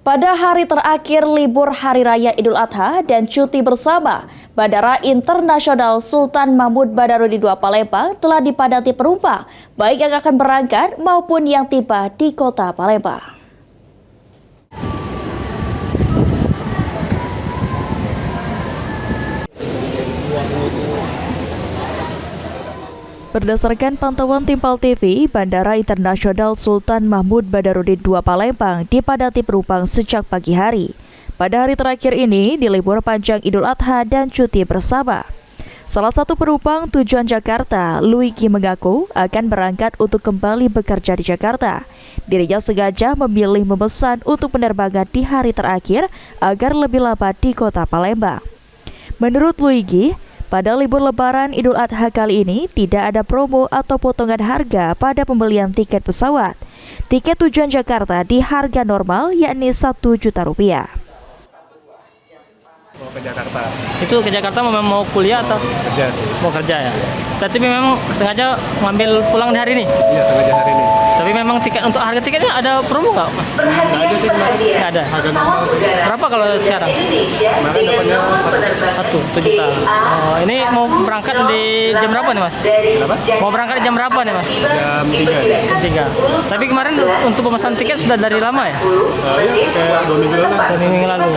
Pada hari terakhir libur Hari Raya Idul Adha dan cuti bersama, Bandara Internasional Sultan Mahmud Badarudin II Palembang telah dipadati penumpang, baik yang akan berangkat maupun yang tiba di kota Palembang. Berdasarkan pantauan Timpal TV, Bandara Internasional Sultan Mahmud Badarudin II Palembang dipadati penumpang sejak pagi hari. Pada hari terakhir ini, di libur panjang Idul Adha dan cuti bersama. Salah satu penumpang tujuan Jakarta, Luigi mengaku akan berangkat untuk kembali bekerja di Jakarta. Dirinya sengaja memilih memesan untuk penerbangan di hari terakhir agar lebih lama di kota Palembang. Menurut Luigi, pada libur lebaran Idul Adha kali ini tidak ada promo atau potongan harga pada pembelian tiket pesawat. Tiket tujuan Jakarta di harga normal yakni Rp1 juta. Mau ke Jakarta. Itu ke Jakarta mau kuliah atau Kerja sih. mau kerja ya? Tapi memang sengaja ngambil pulang di hari ini? Iya, sengaja hari ini. Tapi memang tiket untuk harga tiketnya ada promo nggak, Mas? Nggak ada sih kemarin. Nggak ada. Harga normal sih. Berapa kalau sekarang? Kemarin dapatnya Satu juta. Oh, ini mau berangkat di jam berapa nih, Mas? Berapa? Mau berangkat di jam berapa nih, Mas? Jam 3. Jam 3. Tapi kemarin untuk pemesan tiket sudah dari lama ya? Iya, kayak 2 minggu lalu. 2 minggu lalu.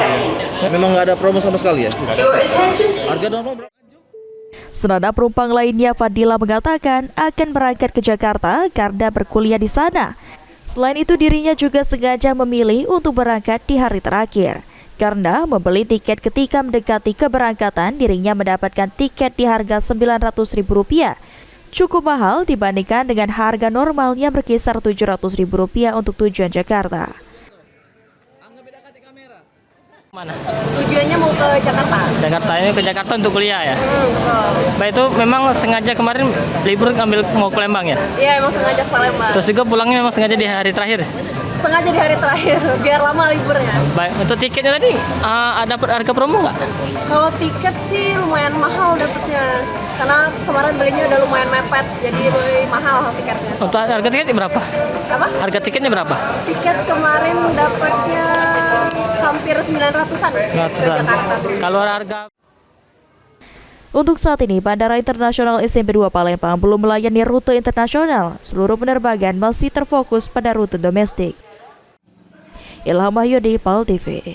Memang nggak ada promo sama sekali ya? Nggak ada. Harga normal berapa? Senada penumpang lainnya, Fadila mengatakan akan berangkat ke Jakarta karena berkuliah di sana. Selain itu, dirinya juga sengaja memilih untuk berangkat di hari terakhir. Karena membeli tiket ketika mendekati keberangkatan, dirinya mendapatkan tiket di harga Rp900.000. Cukup mahal dibandingkan dengan harga normalnya berkisar Rp700.000 untuk tujuan Jakarta. Mana? Tujuannya mau ke Jakarta. Jakarta, ini ke Jakarta untuk kuliah ya? Baik, itu memang sengaja kemarin libur ngambil mau ke Palembang ya? Iya, emang sengaja ke Palembang. Terus juga pulangnya memang sengaja di hari terakhir? Sengaja di hari terakhir, biar lama liburnya. Baik, untuk tiketnya tadi ada harga promo nggak? Kalau tiket sih lumayan mahal dapetnya. Karena kemarin belinya udah lumayan mepet, jadi lebih mahal tiketnya. Untuk harga tiketnya berapa? Apa? Harga tiketnya berapa? Tiket kemarin dapetnya hampir 900-an. ke Jakarta. Kalau harga... Untuk saat ini, Bandara Internasional SMP 2 Palembang belum melayani rute internasional. Seluruh penerbangan masih terfokus pada rute domestik. Ilham Mahyudi, PAL TV.